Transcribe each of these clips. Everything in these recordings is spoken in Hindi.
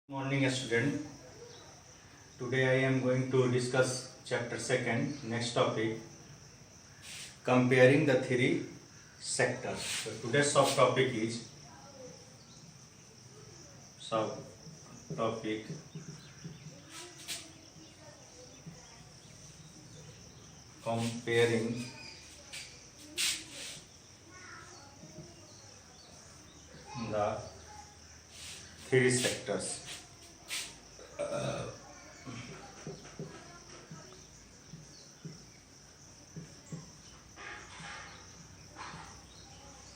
Morning student. Today I am going to discuss chapter 2nd, next topic, comparing the three sectors. So today's subtopic is comparing the three sectors.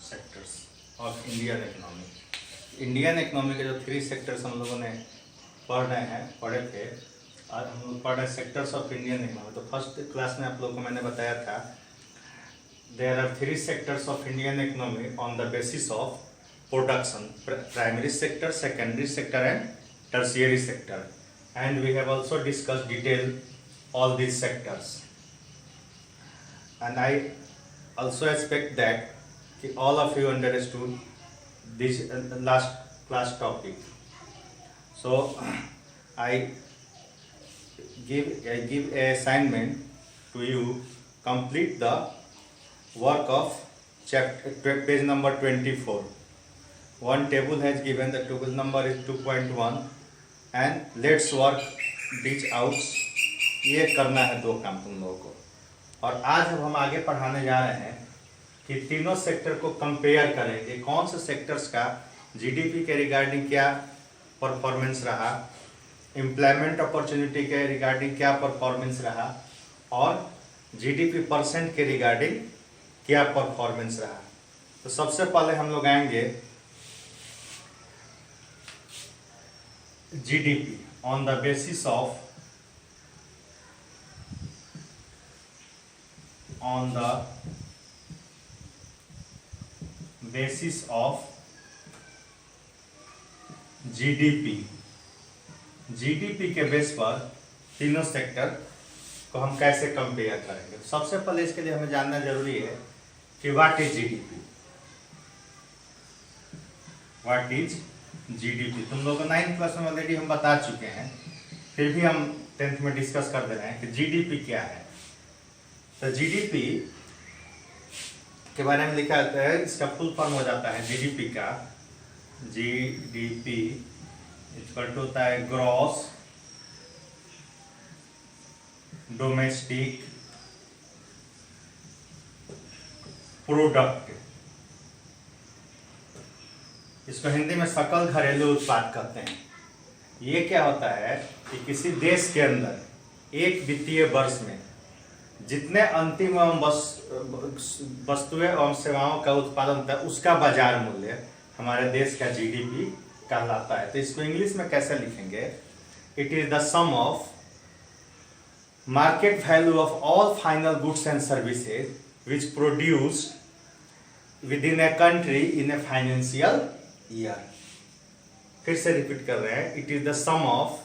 Sectors of Indian economy. Indian economy के जो थ्री सेक्टर्स हम लोगों ने पढ़े थे। आज हम लोग पढ़ रहे सेक्टर्स ऑफ इंडियन इकोनॉमी। तो फर्स्ट क्लास में आप लोगों को मैंने बताया था there are three sectors of Indian economy on the basis of production, primary sector, secondary sector and tertiary sector, and we have also discussed detail all these sectors, and I also expect that all of you understood this last class topic. So I give a assignment to you, complete the work of chapter page number 24. One table has given, the table number is 2.1 and let's work these out. ये करना है दो काम तुम लोगों को। और आज हम आगे पढ़ाने जा रहे हैं कि तीनों सेक्टर को कंपेयर करेंगे, कौन से सेक्टर्स का जीडीपी के रिगार्डिंग क्या परफॉर्मेंस रहा, एम्प्लॉयमेंट अपॉर्चुनिटी के रिगार्डिंग क्या परफॉर्मेंस रहा, और जीडीपी परसेंट के रिगार्डिंग क्या परफॉर्मेंस रहा। तो सबसे पहले हम लोग आएंगे GDP on the basis of GDP के बेस पर तीनों सेक्टर को हम कैसे कंपेयर करेंगे। सबसे पहले इसके लिए हमें जानना जरूरी है कि what is GDP. What is GDP तुम लोगों को 9th क्लास में ऑलरेडी हम बता चुके हैं, फिर भी हम 10th में डिस्कस कर दे रहे हैं कि जीडीपी क्या है। तो जीडीपी के बारे में लिखा जाता है, इसका फुल फॉर्म हो जाता है जीडीपी का, जीडीपी इक्वल टू होता है ग्रॉस डोमेस्टिक प्रोडक्ट। इसको हिंदी में सकल घरेलू उत्पाद कहते हैं। ये क्या होता है कि किसी देश के अंदर एक वित्तीय वर्ष में जितने अंतिम एवं वस्तुएं एवं सेवाओं का उत्पादन होता है उसका बाजार मूल्य हमारे देश का जीडीपी कहलाता है। तो इसको इंग्लिश में कैसे लिखेंगे? It is the sum of market value of all final goods and services which produced within a country in a financial year. फिर से रिपीट कर रहे हैं, it is the sum of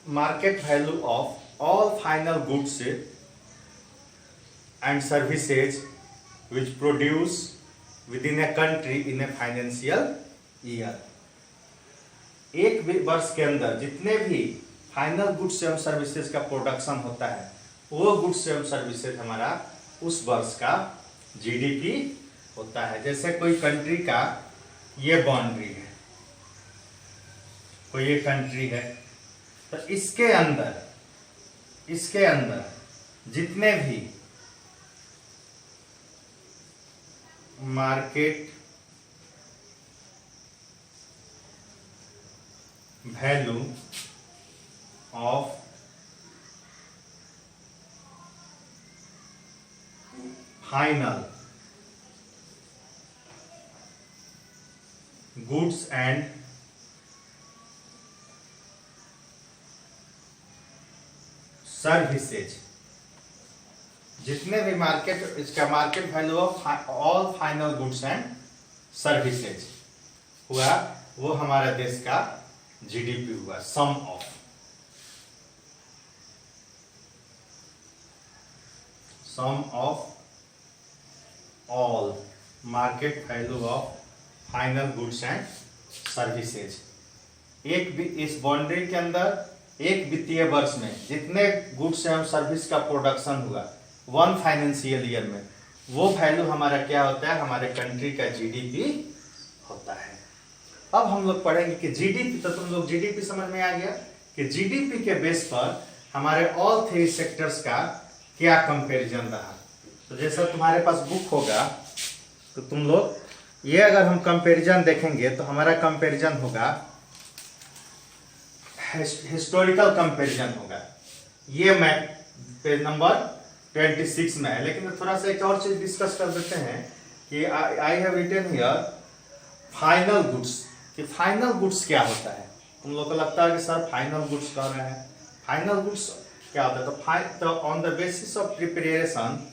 market value of all final goods and services which produce within a country in a financial year. एक वर्ष के अंदर जितने भी फाइनल गुड्स एवं सर्विसेज का प्रोडक्शन होता है वो गुड्स एवं सर्विसेज हमारा उस वर्ष का जीडीपी होता है। जैसे कोई कंट्री का ये बाउंड्री है, कोई ये कंट्री है, तो इसके अंदर जितने भी market value of final goods and services, जितने भी इसका market value of all final goods and services हुआ वो हमारे देश का जीडीपी हुआ। Sum of all market value of final goods and services. इस बाउंड्री के अंदर एक वित्तीय वर्ष में जितने गुड्स एवं सर्विस का प्रोडक्शन हुआ 1 फाइनेंशियल ईयर में, वो वैल्यू हमारा क्या होता है, हमारे कंट्री का जीडीपी होता है। अब हम लोग पढ़ेंगे कि जीडीपी, तो तुम लोग जीडीपी समझ में आ गया कि जीडीपी के बेस पर हमारे ऑल 3 सेक्टर्स का क्या कंपैरिजन रहा। तो जैसा तुम्हारे पास बुक होगा तो तुम लोग ये अगर हम कंपैरिजन देखेंगे तो हमारा कंपैरिजन होगा हिस्टोरिकल कंपैरिजन होगा। ये मैप पेज नंबर 26 में है, लेकिन थोड़ा सा एक और चीज डिस्कस कर देते हैं कि I have written here final goods, कि फाइनल गुड्स क्या होता है। तुम लोग को लगता है कि सर फाइनल गुड्स कह रहे हैं, फाइनल गुड्स क्या होता है। तो on the basis of preparation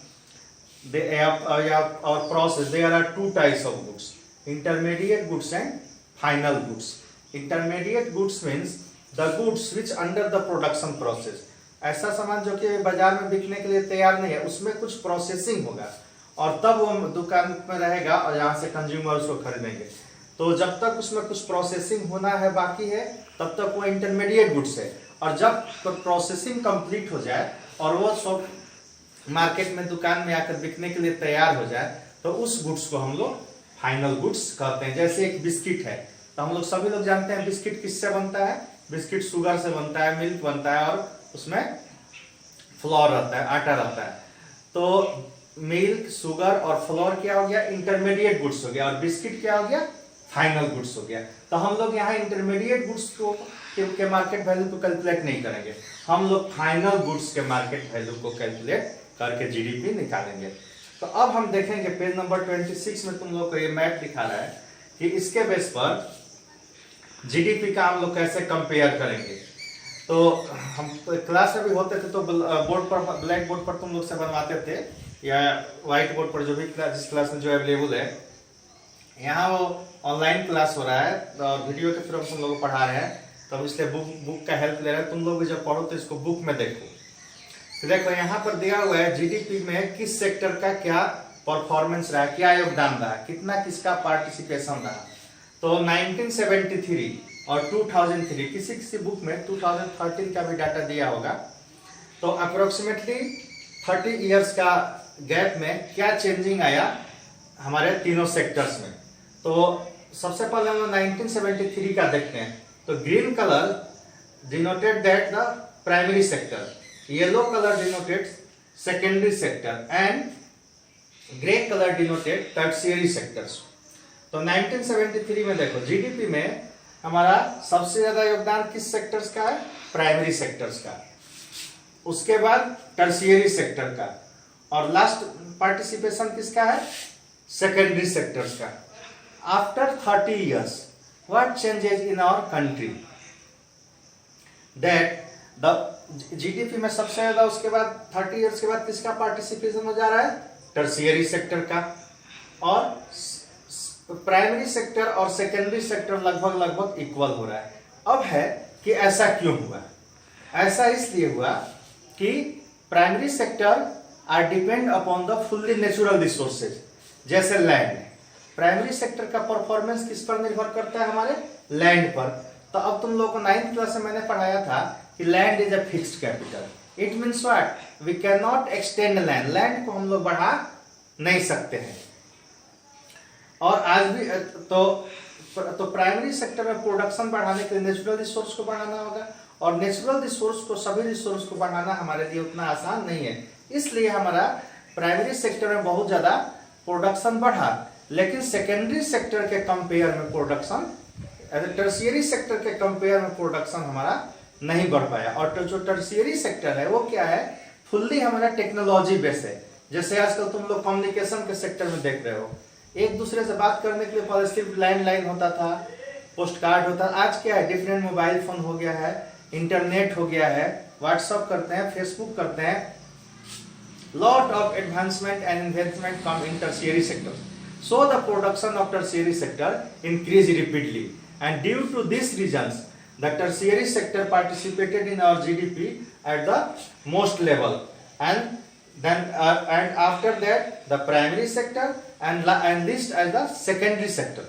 और process there are 2 types of goods, intermediate goods and final goods. Intermediate goods means the goods which under the production process, ऐसा सामान जो कि बाजार में बिकने के लिए तैयार नहीं है, उसमें कुछ प्रोसेसिंग होगा और तब वो दुकान में रहेगा और यहाँ से कंज्यूमर उसको खरीदेंगे। तो जब तक उसमें कुछ प्रोसेसिंग होना है बाकी है तब तक वो इंटरमीडिएट गुड्स है, और जब प्रोसेसिंग कंप्लीट हो जाए और वो सब मार्केट में दुकान में आकर बिकने के लिए तैयार हो जाए तो उस गुड्स को हम लोग फाइनल गुड्स कहते हैं। जैसे एक बिस्किट है, तो हम लोग सभी लोग जानते हैं बिस्किट किससे बनता है, बिस्किट शुगर से बनता है, मिल्क बनता है और उसमें फ्लोर रहता है, आटा रहता है। तो मिल्क, शुगर और फ्लोर क्या हो गया, इंटरमीडिएट गुड्स हो गया, और बिस्किट क्या हो गया, फाइनल गुड्स हो गया। तो हम लोग यहाँ इंटरमीडिएट गुड्स को के मार्केट वैल्यू को कैलकुलेट नहीं करेंगे, हम लोग फाइनल गुड्स के मार्केट वैल्यू को कैलकुलेट करके जीडीपी निकालेंगे। तो अब हम देखेंगे पेज नंबर 26 में तुम लोग को ये मैप दिखा रहा है कि इसके बेस पर जीडीपी का हम लोग कैसे कंपेयर करेंगे। तो हम क्लास में भी होते थे तो बोर्ड पर, ब्लैक बोर्ड पर तुम लोग से बनवाते थे या व्हाइट बोर्ड पर, जो भी जिस क्लास में जो अवेलेबल है। यहाँ वो ऑनलाइन क्लास हो रहा है और वीडियो के थ्रू तुम लोग को पढ़ा रहे हैं, तो इसलिए बुक का हेल्प ले रहे हैं। तुम लोग भी जब पढ़ो तो इसको बुक में देखो। तो देखो यहाँ पर दिया हुआ है जीडीपी में किस सेक्टर का क्या परफॉर्मेंस रहा, क्या योगदान रहा, कितना किसका पार्टिसिपेशन रहा। तो 1973 और 2003, किसी किसी बुक में 2013 का भी डाटा दिया होगा। तो अप्रोक्सीमेटली 30 इयर्स का गैप में क्या चेंजिंग आया हमारे तीनों सेक्टर्स में। तो सबसे पहले हम 1973 का देखते हैं। तो green colour denoted that the primary sector, yellow colour denoted secondary sector and grey colour denoted tertiary sectors. तो 1973 में देखो जीडीपी में हमारा सबसे ज्यादा योगदान किस सेक्टर्स का है, प्राइमरी सेक्टर्स का, उसके बाद टर्शियरी सेक्टर का, और लास्ट पार्टिसिपेशन किसका है, सेकेंडरी सेक्टर्स का। After 30 years what changes in our country that the GDP में सबसे ज्यादा, उसके बाद 30 इयर्स के बाद किसका पार्टिसिपेशन हो जा रहा है, टर्शियरी सेक्टर का, और प्राइमरी सेक्टर और सेकेंडरी सेक्टर लगभग इक्वल हो रहा है। अब है कि ऐसा क्यों हुआ, ऐसा इसलिए हुआ कि primary sector are depend upon the fully natural resources, जैसे लैंड। प्राइमरी सेक्टर का परफॉर्मेंस किस पर निर्भर करता है, हमारे लैंड पर। तो अब तुम लोगों को 9th क्लास में मैंने पढ़ाया था कि land is a fixed capital, it means what, we can not extend land, land को हम लोग बढ़ा नहीं सकते हैं। और आज भी तो प्राइमरी सेक्टर में प्रोडक्शन बढ़ाने के लिए नेचुरल रिसोर्स को बढ़ाना होगा, और नेचुरल रिसोर्स को, सभी रिसोर्स को बढ़ाना हमारे लिए उतना आसान नहीं है। इसलिए हमारा प्राइमरी सेक्टर में बहुत ज्यादा प्रोडक्शन बढ़ा, लेकिन सेकेंडरी सेक्टर के कंपेयर में प्रोडक्शन, टर्शियरी सेक्टर के कंपेयर में प्रोडक्शन हमारा नहीं बढ़ पाया। और जो टर्शियरी सेक्टर है वो क्या है, फुल्ली हमारा टेक्नोलॉजी बेस है। जैसे आजकल तुम लोग कम्युनिकेशन के सेक्टर में देख रहे हो, एक दूसरे से बात करने के लिए पहले सिर्फ लैंडलाइन होता था, पोस्ट कार्ड होता, आज क्या है, डिफरेंट मोबाइल फोन हो गया है, इंटरनेट हो गया है, व्हाट्सअप करते हैं, फेसबुक करते हैं। Lot of advancement and investment come in tertiary sector, so the production of tertiary sector increased rapidly, and due to these reasons the tertiary sector participated in our GDP at the most level, and then and after that the primary sector and list as the secondary sector.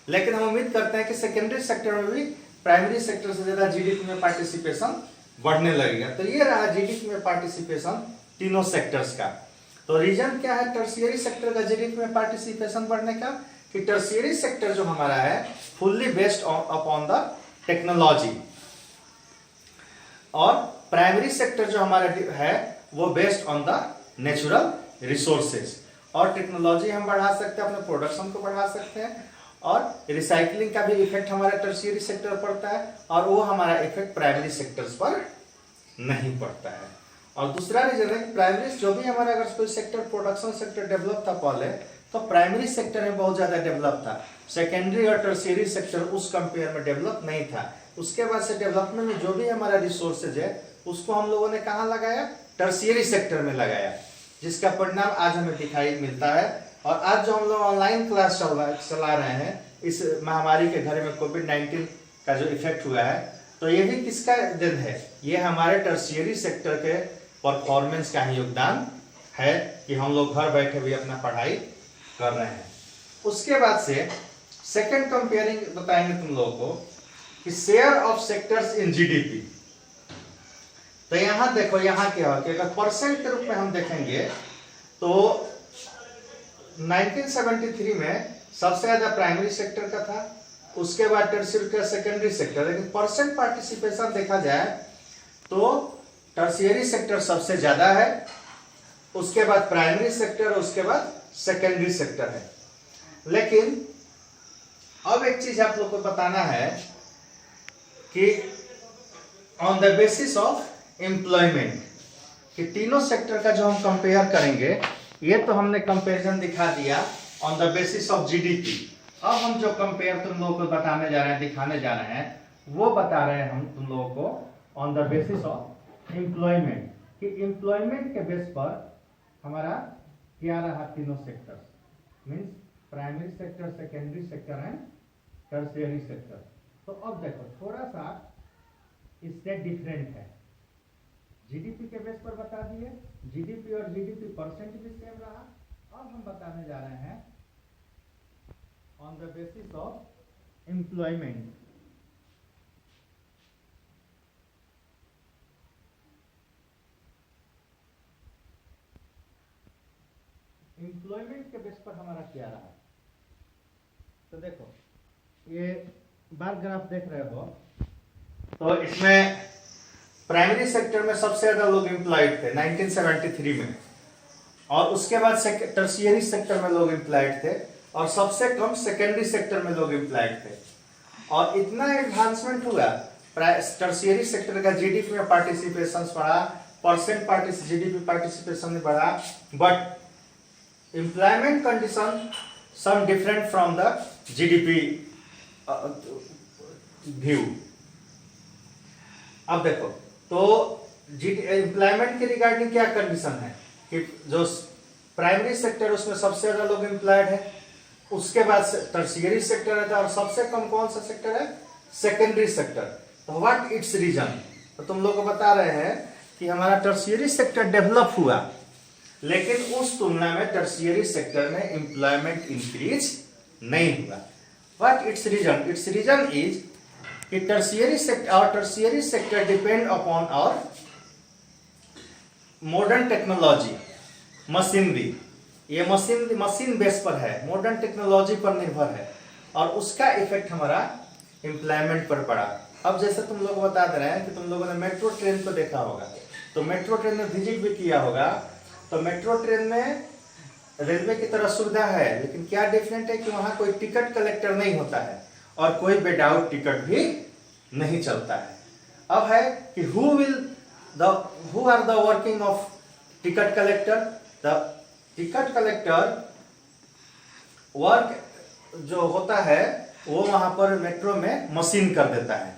लेकिन हम उम्मीद करते हैं कि सेकेंडरी सेक्टर में भी प्राइमरी सेक्टर से ज्यादा जीडीपी में पार्टिसिपेशन बढ़ने लगेगा। तो ये रहा जीडीपी में पार्टिसिपेशन तीनों सेक्टर्स का। तो रीजन क्या है टर्शियरी सेक्टर का जीडीपी में पार्टिसिपेशन बढ़ने का, कि टर्शियरी सेक्टर जो हमारा है fully based upon the technology, और प्राइमरी सेक्टर जो हमारा है वो based on the natural resources. और टेक्नोलॉजी हम बढ़ा सकते हैं, अपने प्रोडक्शन को बढ़ा सकते हैं, और रिसाइकलिंग का भी इफेक्ट हमारा टर्शियरी सेक्टर पर पड़ता है, और वो हमारा इफेक्ट प्राइमरी सेक्टर्स पर नहीं पड़ता है। और दूसरा रीजन है कि प्राइमरी जो भी हमारा अगर कोई सेक्टर प्रोडक्शन सेक्टर डेवलप था पहले, तो प्राइमरी सेक्टर में बहुत ज्यादा डेवलप था, सेकेंडरी और टर्शियरी सेक्टर उस कंपेयर में डेवलप नहीं था। उसके बाद से डेवलपमेंट में जो भी हमारा रिसोर्सेज है उसको हम लोगों ने कहाँ लगाया, टर्शियरी सेक्टर में लगाया, जिसका परिणाम आज हमें दिखाई मिलता है। और आज जो हम लोग ऑनलाइन क्लास चला रहे हैं इस महामारी के घर में कोविड-19 का जो इफेक्ट हुआ है, तो ये भी किसका दिन है, ये हमारे टर्शियरी सेक्टर के परफॉर्मेंस का ही योगदान है कि हम लोग घर बैठे भी अपना पढ़ाई कर रहे हैं। उसके बाद से सेकंड कंपेयरिंग बताएंगे तुम लोगों को कि share of sectors in GDP. तो यहां देखो यहां क्या हो कि अगर परसेंट के रूप में हम देखेंगे तो 1973 में सबसे ज्यादा प्राइमरी सेक्टर का था, उसके बाद टर्शियरी का सेकेंडरी सेक्टर, लेकिन परसेंट पार्टिसिपेशन देखा जाए तो टर्शियरी सेक्टर सबसे ज्यादा है, उसके बाद प्राइमरी सेक्टर, उसके बाद सेकेंडरी सेक्टर है। लेकिन अब एक चीज आप लोग को बताना है कि on the basis of employment, कि तीनों सेक्टर का जो हम कंपेयर करेंगे, ये तो हमने कंपैरिजन दिखा दिया on the basis of GDP. अब हम जो कंपेयर तुम लोगों को बताने जा रहे हैं, दिखाने जा रहे हैं, वो बता रहे हैं हम तुम लोगों को on the basis of employment, कि एम्प्लॉयमेंट के बेस पर हमारा क्या रहा तीनों sectors, means primary sector, secondary sector and tertiary sector. तो अब देखो थोड़ा सा इससे डिफरेंट है, जीडीपी के बेस पर बता दिए, जीडीपी और जीडीपी परसेंट भी सेम रहा। अब हम बताने जा रहे हैं on the basis of employment. Employment के बेस पर हमारा क्या रहा, तो देखो ये बार ग्राफ देख रहे हो, तो इसमें प्राइमरी सेक्टर में सबसे ज्यादा लोग एम्प्लॉयड थे 1973 में, और उसके बाद टर्शियरी सेक्टर में लोग एम्प्लॉयड थे, और सबसे कम सेकेंडरी सेक्टर में लोग एम्प्लॉयड थे। और इतना एडवांसमेंट हुआ, टर्शियरी सेक्टर का जीडीपी में पार्टिसिपेशन बढ़ा, परसेंट जीडीपी पार्टिसिपेशन बढ़ा, but employment condition some different from the GDP view. अब देखो तो एम्प्लॉयमेंट के रिगार्डिंग क्या कंडीशन है कि जो प्राइमरी सेक्टर उसमें सबसे ज्यादा लोग एम्प्लॉयड है, उसके बाद टर्शियरी सेक्टर रहता है, और सबसे कम कौन सा सेक्टर है, सेकेंडरी सेक्टर। तो व्हाट इट्स रीजन, तो तुम लोग को बता रहे हैं कि हमारा टर्शियरी सेक्टर डेवलप हुआ, लेकिन उस तुलना में टर्शियरी सेक्टर में एम्प्लॉयमेंट इंक्रीज नहीं हुआ। What it's reason, it's reason is कि टर्शियरी सेक्टर डिपेंड अपॉन और मॉडर्न टेक्नोलॉजी, मशीनरी, ये मशीन बेस पर है, मॉडर्न टेक्नोलॉजी पर निर्भर है, और उसका इफेक्ट हमारा एम्प्लॉयमेंट पर पड़ा। अब जैसे तुम लोग बता दे रहे हैं कि तुम लोगों ने मेट्रो ट्रेन को देखा होगा, तो मेट्रो ट्रेन में विजिट भी किया होगा, तो मेट्रो ट्रेन में रेलवे की तरह सुविधा है, लेकिन क्या डिफरेंट है कि वहां कोई टिकट कलेक्टर नहीं होता है, और कोई विदाउट टिकट भी नहीं चलता है। अब है कि who are the working of ticket collector, the ticket collector work जो होता है वो वहां पर मेट्रो में मशीन कर देता है,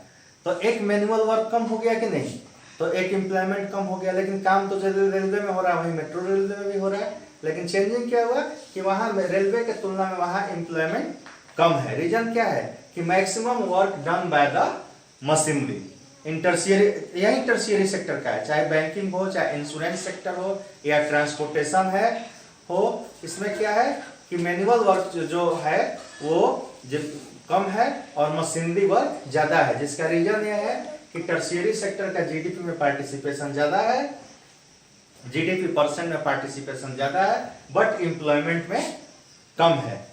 तो एक मैनुअल वर्क कम हो गया कि नहीं, तो एक एम्प्लॉयमेंट कम हो गया, लेकिन काम तो रेलवे में हो रहा है वही मेट्रो रेलवे में भी हो रहा है, लेकिन चेंजिंग क्या हुआ कि वहां रेलवे के तुलना में वहां एम्प्लॉयमेंट कम है। रीजन क्या है कि maximum work done by the machinery in tertiary, यही टर्शियरी सेक्टर का है, चाहे बैंकिंग हो, चाहे इंश्योरेंस सेक्टर हो, या ट्रांसपोर्टेशन है हो, इसमें क्या है कि मैनुअल वर्क जो है वो जब कम है और मशीनरी वर्क ज्यादा है, जिसका रीजन यह है कि टर्शियरी सेक्टर का जीडीपी में पार्टिसिपेशन ज्यादा है, जीडीपी परसेंट में पार्टिसिपेशन ज्यादा है, बट एम्प्लॉयमेंट में कम है,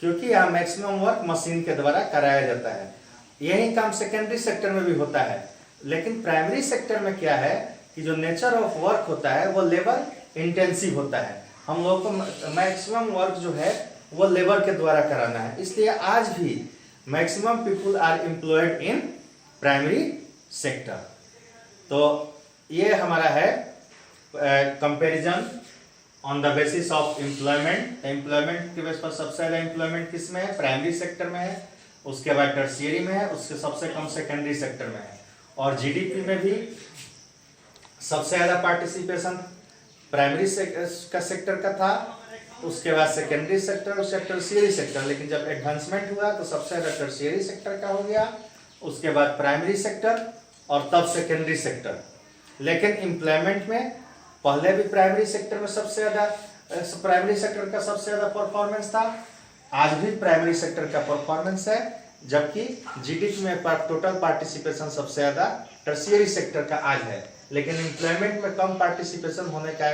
क्योंकि यहाँ मैक्सिमम वर्क मशीन के द्वारा कराया जाता है। यही काम सेकेंडरी सेक्टर में भी होता है, लेकिन प्राइमरी सेक्टर में क्या है कि जो नेचर ऑफ वर्क होता है वो लेबर इंटेंसिव होता है। हम लोग को मैक्सिमम वर्क जो है वो लेबर के द्वारा कराना है, इसलिए आज भी maximum people are employed in primary sector. तो ये हमारा है comparison on the basis of employment. Employment के बेस पर सबसे ज्यादा एम्प्लॉयमेंट किस में है? प्राइमरी सेक्टर में है, उसके बाद टर्शियरी में है, उसके सबसे कम सेकेंडरी सेक्टर में है। और जीडीपी में भी सबसे ज्यादा पार्टिसिपेशन प्राइमरी का सेक्टर का था, उसके बाद सेकेंडरी सेक्टर, उससे टर्शियरी सेक्टर। लेकिन जब एडवांसमेंट हुआ तो सबसे ज्यादा टर्शियरी सेक्टर का हो गया, उसके बाद प्राइमरी सेक्टर और तब सेकेंडरी सेक्टर। लेकिन एम्प्लॉयमेंट में पहले भी प्राइमरी सेक्टर में सबसे ज्यादा, प्राइमरी सेक्टर का सबसे ज्यादा परफॉर्मेंस था, आज भी प्राइमरी सेक्टर का परफॉर्मेंस है, जबकि जीडीपी में टोटल पार्टिसिपेशन सबसे ज्यादा टर्शियरी सेक्टर का आज है। लेकिन एम्प्लॉयमेंट में कम पार्टिसिपेशन होने का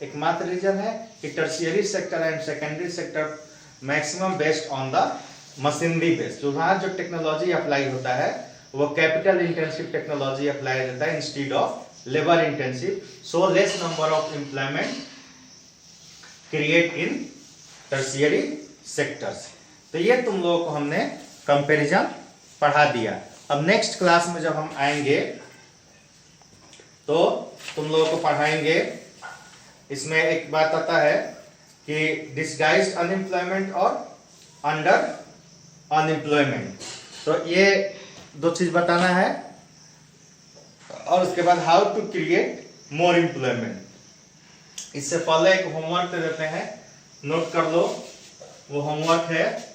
एकमात्र रीजन है कि tertiary sector and secondary sector maximum based on the machinery based. जो वहाँ जो टेक्नोलॉजी अप्लाई होता है वो कैपिटल इंटेंसिव टेक्नोलॉजी अप्लाई होता है instead of labour intensive, so less number of employment create in tertiary sectors. तो ये तुम लोगों को हमने कंपैरिजन पढ़ा दिया। अब नेक्स्ट क्लास में जब हम आएंगे तो तुम लोगों को पढ़ाएंगे, इसमें एक बात आता है कि डिस्गाइज्ड अनएम्प्लॉयमेंट और अंडर अनएम्प्लॉयमेंट। तो ये दो चीज बताना है, और उसके बाद how to create more employment. इससे पहले एक होमवर्क दे देते हैं, नोट कर लो। वो होमवर्क है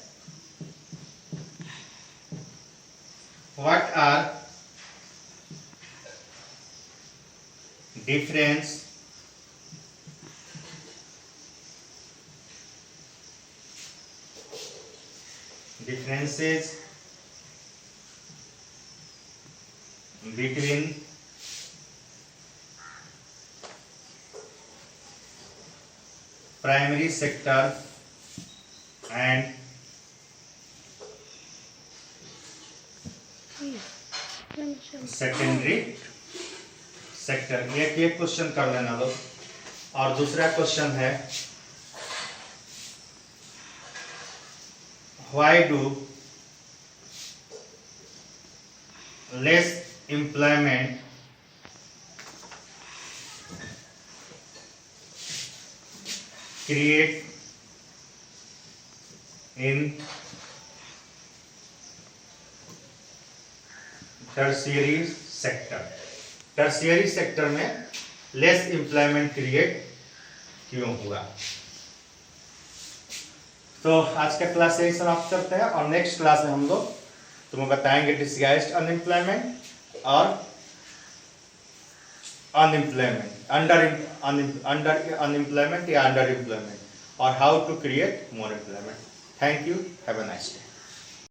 what are differences between primary sector and secondary sector. ये क्वेश्चन कर लेना लोग। और दूसरा क्वेश्चन है why do less employment create in tertiary sector. Tertiary sector में लेस एम्प्लॉयमेंट क्रिएट क्यों हुआ? तो आज का क्लास यही समाप्त करते हैं, और नेक्स्ट क्लास में हम लोग तुम्हें बताएंगे डिस्गाइज्ड अनएम्प्लॉयमेंट और अनएम्प्लॉयमेंट, अंडर अनएम्प्लॉयमेंट या अंडर एम्प्लॉयमेंट, और how to create more employment. Thank you, have a nice day.